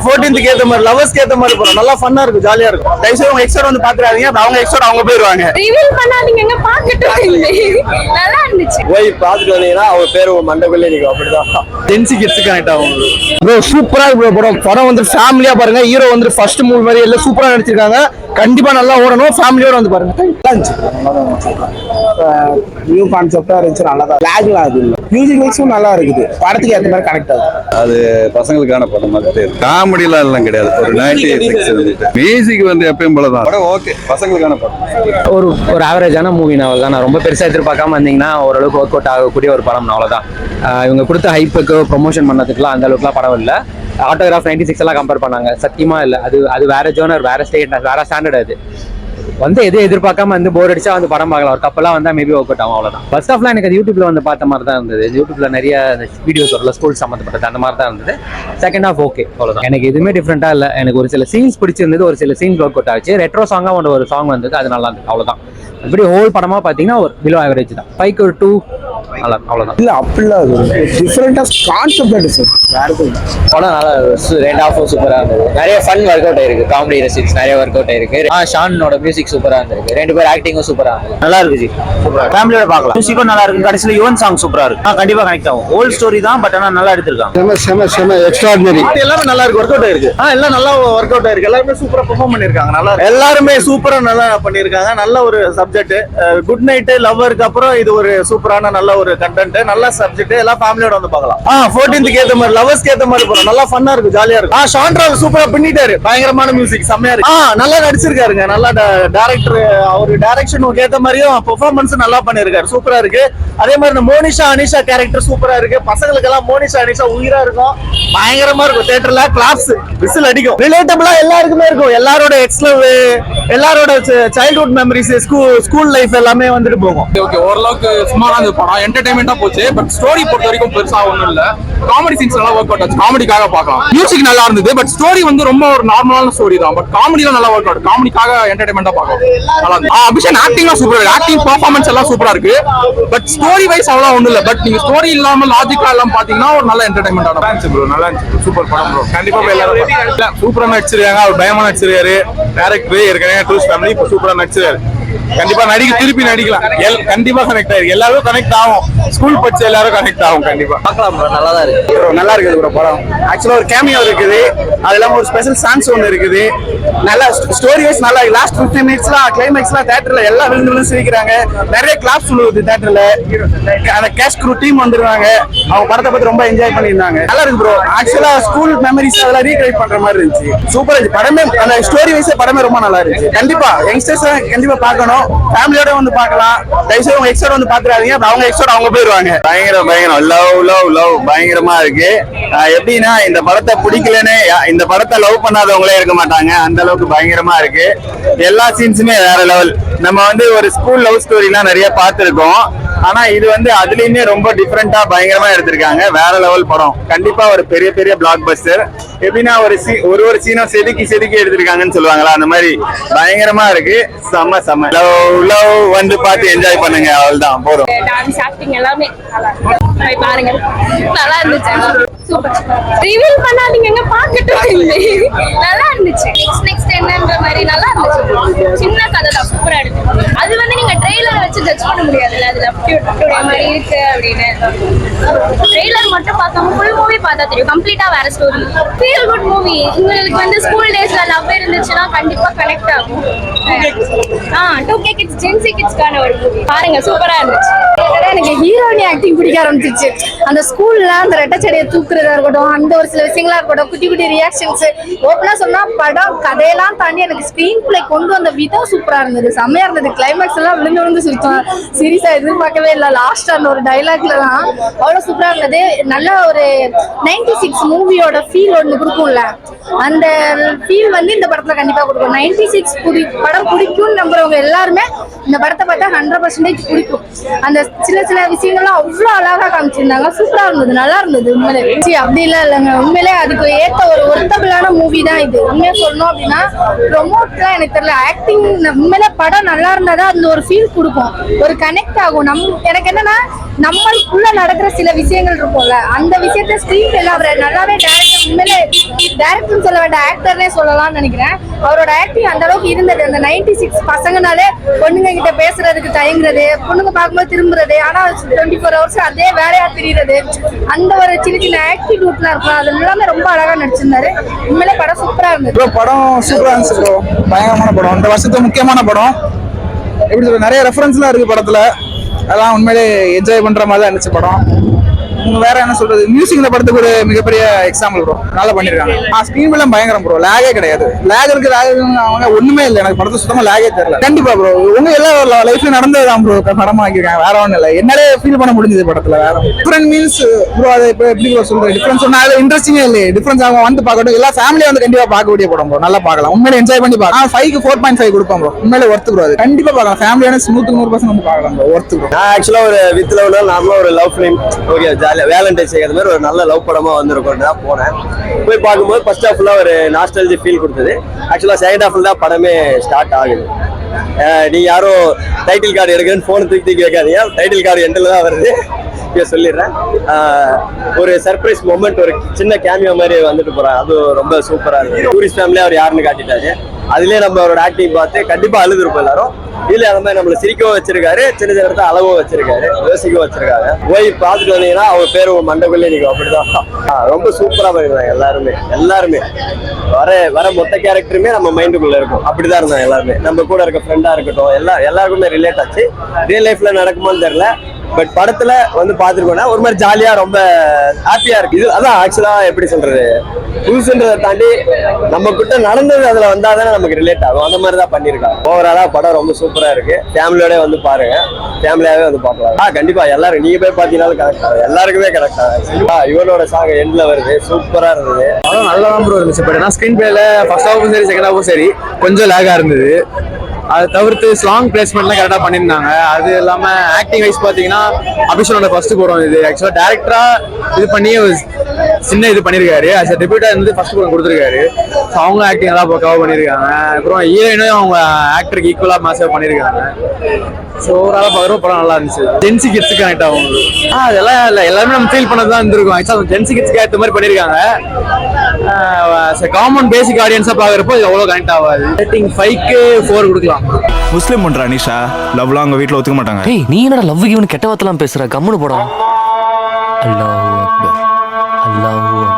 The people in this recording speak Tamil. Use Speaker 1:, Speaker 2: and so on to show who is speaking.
Speaker 1: 14th ஏத்த மாதிரி லவர்ஸ்க்கு ஏத்த மாதிரி போறோம். நல்லா ஃபன்னா இருக்கும், ஜாலியா இருக்கும். தயவுசெய்து உங்க எக்ஸோட வந்து பாத்துறாதீங்க, அவங்க எக்ஸோட அவங்க போயிடுவாங்க.
Speaker 2: ரிவீல் பண்ணாதீங்க, பாத்துட்டு நல்லா இருந்துச்சு.
Speaker 1: போய் பாத்துட்டு வந்தீங்கன்னா அவங்க பேர் மண்டபக்குள்ளே நிக்கும். அப்படிதான் டென்சி கிட்ஸ் கனெக்ட் ஆகும். ப்ரோ சூப்பரா இருக்கு ப்ரோ. படம் வந்து ஃபேமிலியா பாருங்க. ஹீரோ வந்து ஃபர்ஸ்ட் மூவி மாதிரி எல்லாம் சூப்பரா நடிச்சிருக்காங்க. கண்டிப்பா நல்லா ஓடணும், ஃபேமிலியோட வந்து பாருங்க.
Speaker 3: நியூ கான்செப்டா இருந்துச்சு, நல்லா தான் லாக்லாம் அது இல்ல. மியூசிக் மிக்ஸும் நல்லா இருக்குது, படத்துக்கு ஏற்ற மாதிரி கனெக்ட் ஆகுது.
Speaker 4: அது பசங்களுக்கான படம் மாதிரி காமெடிலாம் எல்லாம் கிடையாது. ஒரு 96 மியூசிக் வந்து எப்பயும் போலதான் படம். ஓகே, பசங்களுக்கான படம்.
Speaker 5: ஒரு ஆவரேஜான மூவி நாவல் தான். நான் ரொம்ப பெருசா எதிர்பார்க்காம வந்தீங்கன்னா ஓரளவுக்கு ஒர்க் அவுட் ஆகக்கூடிய ஒரு படம் அவ்வளவுதான். இவங்க கொடுத்த ஹைப்புக்கு ப்ரொமோஷன் பண்ணதுக்குலாம் அந்த அளவுக்குலாம் படம் இல்லை. ஆட்டோகிராஃப் 96 எல்லாம் கம்பேர் பண்ணாங்க, சத்தியமா இல்லை. அது வேற ஜோனர், வேற ஸ்டேட், வேற ஸ்டாண்டர்ட். அது வந்து எதுவும் எதிர்பார்க்காம வந்து போர் அடிச்சா வந்து படம் பார்க்கலாம். ஒரு கப்பெல்லாம் வந்தா மேபி ஒர்க் அவுட் ஆகும், அவ்வளவுதான். ஃபர்ஸ்ட் ஆஃப்லாம் எனக்கு அது யூடியூப்ல வந்து பார்த்த மாதிரி தான் இருந்தது. யூடியூப்ல நிறைய வீடியோஸ் வரல, ஸ்கூல் சம்மந்தப்பட்டது, அந்த மாதிரி தான் இருந்தது. செகண்ட் ஆஃப் ஓகே, அவ்வளவுதான். எனக்கு எதுவுமே டிஃப்ரெண்டா இல்லை. எனக்கு ஒரு சில சீன்ஸ் பிடிச்சிருந்தது, ஒரு சில சீன்ஸ் ஒர்க் அவுட் ஆச்சு. ரெட்ரோ சாங்கா ஒரு சாங் வந்தது, அது நல்லா இருந்தது, அவ்வளவுதான். அப்படி ஹோல் படமா பாத்தீங்கன்னா ஒரு பிலோ ஆவரேஜ் தான். 5 or 2 நல்லா, அவ்வளவுதான்.
Speaker 3: இல்ல அப்படிலாம் டிஃபரெண்டா கான்செப்டா டிஃபரெண்ட்.
Speaker 5: படம் நல்லா, ரெண்டு ஆஃபும் சூப்பரா இருந்தது. நிறைய ஃபன் ஒர்க் அவுட் ஆயிருக்கு, காமெடி ரெசிப்ஸ் நிறைய ஒர்க் அவுட் ஆயிருக்கு. ஷானோட மியூசிக் சூப்பரா இருந்திருக்கு. ரெண்டு பேர் ஆக்டிங்கும் சூப்பரா இருந்தது, நல்லா இருக்கு.
Speaker 1: ஃபேமிலியோட பார்க்கலாம். மியூசிக்கும் நல்லா இருக்கு. கடைசியில யுவன் சாங் சூப்பரா இருக்கு. கண்டிப்பா கனெக்ட் ஆகும். ஓல்ட் ஸ்டோரி தான், பட் ஆனா நல்லா எடுத்திருக்காங்க.
Speaker 3: செம எக்ஸ்ட்ராடினரி.
Speaker 1: எல்லாமே நல்லா இருக்கு, ஒர்க் அவுட் ஆயிருக்கு. எல்லாம் நல்லா ஒர்க் அவுட் ஆயிருக்கு. எல்லாருமே சூப்பரா பெர்ஃபார்ம் பண்ணிருக்காங்க. நல்லா எல்லாருமே சூப்பரா நல்லா பண்ணிருக்காங்க. நல்ல ஒரு சப்ஜெக்ட். குட் நைட் லவ்வருக்கு அப்புறம் இது ஒரு சூப்பரான நல்ல ஒரு கண்டென்ட், நல்ல சப்ஜெக்ட். எல்லாம் ஃபேமிலியோட வந்து பார்க்கலாம். 14th ஏத்த மாதிரி லவர்ஸ்க்கு ஏத்த மாதிரி போறோம். நல்லா ஃபன்னா இருக்கும், ஜாலியா இருக்கும். ஷான்ட்ரால் சூப்பரா பண்ணிட்டாரு. பயங்கரமான மியூசிக், செம்மையா இருக்கு. நல்லா நடிச்சிருக்காருங்க. நல்லா டைரக்டர் அவரு டைரக்ஷனுக்கு ஏத்த மாதிரியும் பெர்ஃபார்மன்ஸ் நல்லா பண்ணிருக்காரு. சூப்பரா இருக்கு. அதே மாதிரி இந்த மோனிஷா அனிஷா கேரக்டர் சூப்பரா இருக்கு. பசங்களுக்கு எல்லாம் மோனிஷா அனிஷா உயிரா இருக்கும். பயங்கரமா இருக்கும். தியேட்டர்ல கிளாப்ஸ் விசில் அடிக்கும். ரிலேட்டபிளா எல்லாருக்குமே இருக்கும். எல்லாரோட எக்ஸ்லவ், எல்லாரோட சைல்ட்ஹுட் மெமரிஸ், ஸ்கூல் லைஃப் எல்லாமே வந்துட்டு போகும்.
Speaker 6: ஓகே, ஓரளவுக்கு சுமாரா இந்த படம் என்டர்டைன்மெண்டா போச்சு. பட் ஸ்டோரி பொறுத்த வரைக்கும் பெருசா ஒண்ணும் இல்ல. காமெடி சீன்ஸ் நல்லா ஒர்க் அவுட் ஆச்சு, காமெடிக்காக பார்க்கலாம். மியூசிக் நல்லா இருந்தது, பட் ஸ்டோரி வந்து ரொம்ப ஒரு நார்மலான ஸ்டோரி தான். பட் காமெடிலாம் நல்லா ஒர்க் அவுட், காமெடிக்காக என்டர்டைன்மெண்டா பார்க்கலாம். நல்லா இருக்கு. அபிஷன் ஆக்டிங்லாம் சூப்பரா இருக்கு. ஆக்டிங் பெர்ஃபார்மன்ஸ் எல்லாம் சூப்பரா இருக்கு. பட் ஸ்டோரி வைஸ் அவ்வளவு ஒண்ணும் இல்ல. பட் நீங்க ஸ்டோரி இல்லாம லாஜிக்கா எல்லாம் பாத்தீங்கன்னா ஒரு நல்ல என்டர்டைன்மெண்டான இருந்துச்சு ப்ரோ. நல்லா இருந்துச்சு, சூப்பர் படம் ப்ரோ. கண்டிப்பா எல்லாரும் சூப்பரா நடிச்சிருக்காங்க. அவர் பயமா நடிச்சிருக்காரு. டைரக்டர் ஏற்கனவே ட்ரூஸ் ஃபேமிலி இப்ப சூப்பரா நடிச்சிருக்காரு. கண்டிப்பா திருப்பி நடிக்கலாம். கண்டிப்பா கனெக்ட் ஆயிருக்கு. எல்லாரும் கனெக்ட் ஆகும். ஸ்கூல் படிச்ச எல்லாரும் கனெக்ட் ஆகும். கண்டிப்பா பார்க்கலாம் ப்ரோ. நல்லா தான் இருக்கு ப்ரோ. நல்லா இருக்குது ப்ரோ படம். ஆக்சுவலா ஒரு கேமியோ இருக்குது. அது இல்லாம ஒரு ஸ்பெஷல் சாங்ஸ் ஒன்று இருக்குது. நல்லா ஸ்டோரி வைஸ் நல்லா. லாஸ்ட் 15 மினிட்ஸ்லாம் கிளைமேக்ஸ்லாம் தியேட்டர்ல எல்லாம் விழுந்து சிரிக்கிறாங்க. நிறைய கிளாப்ஸ் விழுவுது தியேட்டர்ல. அந்த கேஷ் க்ரூ டீம் வந்துருவாங்க. அவங்க படத்தை பத்தி ரொம்ப என்ஜாய் பண்ணியிருந்தாங்க. நல்லா இருக்கு ப்ரோ. ஆக்சுவலா ஸ்கூல் மெமரிஸ் அதெல்லாம் ரீக்ரியேட் பண்ற மாதிரி இருந்துச்சு. சூப்பரா இருந்துச்சு படமே. அந்த ஸ்டோரி வைஸ் படமே ரொம்ப நல்லா இருந்துச்சு. கண்டிப்பா யங்ஸ்டர்ஸ் கண்டிப்பா பார்க்கணும். ஃபேமிலியோட வந்து பார்க்கலாம். தயவுசெய்து உங்க எக்ஸோட வந்து பாத்துறாதீங்க, அவங்க எக்ஸோட அவங்க போயிடுவாங்க. பயங்கரம் லவ் பயங்கரமா இருக்கு. எப்படின்னா இந்த படத்தை பிடிக்கலன்னு இந்த படத்தை லவ் பண்ணாதவங்களே இருக்க மாட்டாங்க. அந்த அளவுக்கு பயங்கரமா இருக்கு. எல்லா சீன்ஸுமே வேற லெவல். நம்ம வந்து ஒரு ஸ்கூல் லவ் ஸ்டோரி எல்லாம் நிறைய பார்த்திருக்கோம். ஆனா இது வந்து அதுலயுமே ரொம்ப டிஃபரெண்டா பயங்கரமா எடுத்திருக்காங்க. வேற லெவல் படம். கண்டிப்பா ஒரு பெரிய பிளாக் பஸ்டர். எப்படின்னா ஒரு சீனும் செதுக்கி எடுத்திருக்காங்கன்னு சொல்லுவாங்களா, அந்த மாதிரி பயங்கரமா இருக்கு. செம்ம லவ் வந்து பார்த்து என்ஜாய் பண்ணுங்க. அவ்வளவுதான் போதும்.
Speaker 2: டான்ஸ், ஆக்டிங் எல்லாமே போய் பாருங்க. நல்லா இருந்துச்சு. சூப்பர். ரிவீல் பண்ணாதீங்க, பாக்கட்டும். நல்லா இருந்துச்சு. நெக்ஸ்ட் என்னன்ற மாதிரி நல்லா இருந்துச்சு. சின்ன கதை தான், சூப்பரா இருக்கு. அது வந்து நீங்க ட்ரெய்லரை வச்சு ஜட்ஜ் பண்ண முடியாதுல்ல. அதுல மாதிரி இருக்கு அப்படின்னு ட்ரெய்லர் மட்டும் பார்க்காம ஃபுல் மூவி பார்த்தா தெரியும். கம்ப்ளீட்டா வேற ஸ்டோரி. Feel good movie. உங்களுக்கு வந்து ஸ்கூல் டேஸ்ல லவ் இருந்துச்சுன்னா கண்டிப்பா கனெக்ட் ஆகும். 2K கிட்ஸ், ஜென்சி கிட்ஸ்க்கான ஒரு மூவி. பாருங்க, சூப்பரா இருந்துச்சு.
Speaker 7: எனக்கு ஹீரோயினி ஆக்டிங் பிடிக்க ஆரம்பிச்சிச்சு. அந்த ஸ்கூல்ல அந்த ரெட்டச்சடையை தூக்குறதா இருக்கட்டும், அந்த ஒரு சில விஷயங்களா இருக்கட்டும், குட்டி ரியாக்ஷன்ஸ். ஓப்பனா சொன்னா படம் கதையெல்லாம் தாண்டி எனக்கு ஸ்கிரீன் பிளே கொண்டு வந்த விதம் சூப்பரா இருந்தது. செம்மையா இருந்தது. கிளைமேக்ஸ் எல்லாம் விழுந்து சிரிச்சோம். சீரியஸா எதிர்பார்க்கவே இல்லை. லாஸ்ட் அந்த ஒரு டைலாக்ல தான் அவ்வளவு சூப்பரா இருந்தது. நல்ல ஒரு 96 மூவியோட ஃபீல் ஒன்று கொடுக்கும்ல, அந்த ஃபீல் வந்து இந்த படத்துல கண்டிப்பா கொடுக்கும். 96 படம் பிடிக்கும்னு நம்புறவங்க எல்லாருமே இந்த படத்தை பார்த்தா 100% பிடிக்கும். அந்த சில விஷயங்கள்லாம் அவ்வளோ அழகா காமிச்சிருந்தாங்க. சூப்பரா இருந்தது, நல்லா இருந்தது. உண்மையிலே அப்படி இல்லைங்க. உண்மையிலே அதுக்கு ஏற்ற ஒரு ஒர்த்தபிளான எமோஷனலான மூவி தான் இது. உண்மையா சொல்லணும் அப்படின்னா ப்ரொமோட்லாம் எனக்கு தெரியல, ஆக்டிங் உண்மையில படம் நல்லா இருந்தாதான் அந்த ஒரு ஃபீல் கொடுக்கும், ஒரு கனெக்ட் ஆகும். எனக்கு என்னன்னா நம்மளுக்குள்ள நடக்கிற சில விஷயங்கள் இருக்கும்ல, அந்த விஷயத்த ஸ்கிரீன் எல்லாம் அவர் நல்லாவே டேரக்டர், உண்மையிலே டேரக்டர்னு சொல்ல வேண்டாம் ஆக்டர்னே சொல்லலாம்னு நினைக்கிறேன். அவரோட ஆக்டிங் அந்த அளவுக்கு இருந்தது. அந்த 96 பசங்கனாலே பொண்ணுங்க கிட்ட பேசுறதுக்கு தயங்குறது, பொண்ணுங்க பார்க்கும்போது திரும்புறது, ஆனா 24 hours அதே வேலையா தெரியுறது, அந்த ஒரு சின்ன சின்ன ஆக்டிடியூட்லாம் இருக்கும். அது எல்லாமே ரொம்ப அழகா நடிச்சிருந்தாரு. உண்மையிலே படம் சூப்பரா இருந்தது.
Speaker 3: ப்ரோ படம் சூப்பரா இருந்துச்சு ப்ரோ, பயங்கரமான படம், இந்த வருஷத்து முக்கியமான படம். எப்படி சொல்ற, நிறைய ரெஃபரன்ஸ்லாம் இருக்கு படத்துல, அதெல்லாம் உண்மையிலே என்ஜாய் பண்ற மாதிரி தான் இருந்துச்சு படம். வேற என்ன சொல்றது, மியூசிக் இந்த படத்துக்கு ஒரு மிகப்பெரிய எக்ஸாம்பிள் ப்ரோ, நல்லா பண்ணிருக்காங்க. ஸ்கிரீன் எல்லாம் பயங்கரம் ப்ரோ, லேகே கிடையாது. லேக் இருக்கு அவங்க ஒண்ணுமே இல்லை, எனக்கு படத்தை சுத்தமா லேகே தெரியல. கண்டிப்பா ப்ரோ, உங்க எல்லா லைஃப்ல நடந்ததுதான் ப்ரோ படம் ஆக்கிருக்காங்க, வேற ஒன்றும் இல்லை. என்னாலே ஃபீல் பண்ண முடிஞ்சது படத்துல. வேற டிஃபரெண்ட் மீன்ஸ் ப்ரோ, அது இப்போ எப்படி ப்ரோ சொல்றது, டிஃபரன்ஸ் சொன்னா அது இன்ட்ரெஸ்டிங்கே இல்லை. டிஃபரன்ஸ் அவங்க வந்து பார்க்கட்டும், எல்லா ஃபேமிலியும் வந்து கண்டிப்பா பார்க்கக்கூடிய படம் ப்ரோ, நல்லா பார்க்கலாம். உண்மையில என்ஜாய் பண்ணி பார்க்கலாம். 5க்கு 4.5 கொடுப்போம் ப்ரோ, உண்மையில ஒர்த்து ப்ரோ, அது கண்டிப்பா பார்க்கலாம். ஃபேமிலியான 100% நம்ம பார்க்கலாம் ப்ரோ, ஒர்த்து ப்ரோ.
Speaker 1: நான் ஆக்சுவலா ஒரு வித் லவ்னா நார்மலா ஒரு லவ் ஃபிலிம், ஓகே ஜாலியா வேலண்டைன்ஸ் டே மாதிரி ஒரு நல்ல லவ் படமா வந்திருக்கும் தான் போனேன். போய் பார்க்கும்போது ஃபர்ஸ்ட் ஹாஃப்ல ஒரு நாஸ்டாலஜி ஃபீல் கொடுத்தது. ஆக்சுவலா செகண்ட் ஹாஃப்ல தான் படமே ஸ்டார்ட் ஆகுது. நீங்க யாரும் டைட்டில் கார்டு எடுக்கிறேன்னு போன் தூக்கி வைக்காதீங்க, டைட்டில் கார்டு எண்டில் தான் வருது. சொல்லிடுறேன், ஒரு சர்ப்ரைஸ் மொமெண்ட், ஒரு சின்ன கேமியோ மாதிரி வந்துட்டு போறாங்க, அது ரொம்ப சூப்பரா இருக்கு. டூரிஸ்ட் ஃபேமிலியா அவர் யாருன்னு காட்டிட்டாரு. அதுலயே நம்ம அவரோட ஆக்டிங் பார்த்து கண்டிப்பா அழுதுருப்போம் எல்லாரும். இதுல அந்த மாதிரி நம்மள சிரிக்கவும் வச்சிருக்காரு, சின்ன சின்ன இடத்த அளவும் வச்சிருக்காரு, யோசிக்கவும் வச்சிருக்காரு. போய் பார்த்துட்டு வந்தீங்கன்னா அவங்க பேர் மண்டபுள்ளே நிற்கும், அப்படிதான். ரொம்ப சூப்பரா பண்ணிருந்தாங்க எல்லாருமே. வர மொத்த கேரக்டருமே நம்ம மைண்டுக்குள்ள இருக்கும், அப்படிதான் இருந்தாங்க எல்லாருமே. நம்ம கூட இருக்க ஃப்ரெண்டா இருக்கட்டும், எல்லாருக்குமே ரிலேட் ஆச்சு. ரியல் லைஃப்ல நடக்குமான்னு தெரியல, பட் படத்துல வந்து பாத்துருக்கோம்னா ஒரு மாதிரி ஜாலியா ரொம்ப ஹாப்பியா இருக்கு. இது அதான் ஆக்சுவலா எப்படி சொல்றது, புதுசுன்றதை தாண்டி நம்ம கிட்ட நடந்தது அதுல வந்தாதானே நமக்கு ரிலேட் ஆகும், அந்த மாதிரி தான் பண்ணிருக்காங்க. ஓவராலா படம் ரொம்ப சூப்பரா இருக்கு. ஃபேமிலியோட வந்து பாருங்க, ஃபேமிலியாவே வந்து பார்க்கலாம். கண்டிப்பா எல்லாரும் நீங்க போய் பாத்தீங்கன்னாலும் கரெக்ட் ஆகும், எல்லாருக்குமே கரெக்ட் ஆகும். இவனோட சாங் எண்ட்ல வருது, சூப்பரா இருந்தது.
Speaker 5: படம் நல்லா தான் ப்ரோ இருந்துச்சு. பட் ஏன்னா ஸ்கிரீன் பிளேல ஃபர்ஸ்ட் ஹாஃபும் சரி செகண்ட் ஹாஃபும் சரி கொஞ்சம் லேகா இருந்தது. அதை தவிர்த்து ஸ்லாங் பிளேஸ்மெண்ட்லாம் கரெக்டாக பண்ணியிருந்தாங்க. அது இல்லாமல் ஆக்டிங் வைஸ் பார்த்தீங்கன்னா அபிஷனோட ஃபர்ஸ்ட் படம் இது. ஆக்சுவலாக டேரக்டராக இது பண்ணி சின்ன இது பண்ணியிருக்காரு, அஸ் அ டெபியூட்டாக இருந்து ஃபர்ஸ்ட் படம் கொடுத்துருக்காரு. ஸோ அவங்களும் ஆக்டிங் நல்லா கவர் பண்ணியிருக்காங்க. அப்புறம் ஹீரோயினும் அவங்க ஆக்டருக்கு ஈக்குவலாக மாசேவ் பண்ணியிருக்காங்க. ஸோ ஓவராலாக பார்க்குற படம் நல்லா இருந்துச்சு. ஜென்சி கிட்ஸுக்கு கனெக்ட் ஆகும். அதெல்லாம் இல்லை, எல்லாருமே நம்ம ஃபீல் பண்ணது தான் இருந்திருக்கும். ஆக்சுவலாக ஜென்சி கிட்ஸ்க்கு ஏற்ற மாதிரி பண்ணியிருக்காங்க. காமன் பேசிக் ஆடியன்ஸாக பார்க்குறப்போ இது அவ்வளோ கனெக்ட் ஆகாது. ரேட்டிங் 5க்கு 4 கொடுக்கலாம்.
Speaker 8: முஸ்லிம் பண்றா நிஷா, லவ்லாம் அவங்க வீட்ல ஒத்துக்க மாட்டாங்க.
Speaker 9: ஏய் நீ என்னடா லவ் கிவன் கெட்ட வார்த்தைலாம் பேசுற, கம்முனு போடா. அல்லாஹ் அக்பர், அல்லாஹ்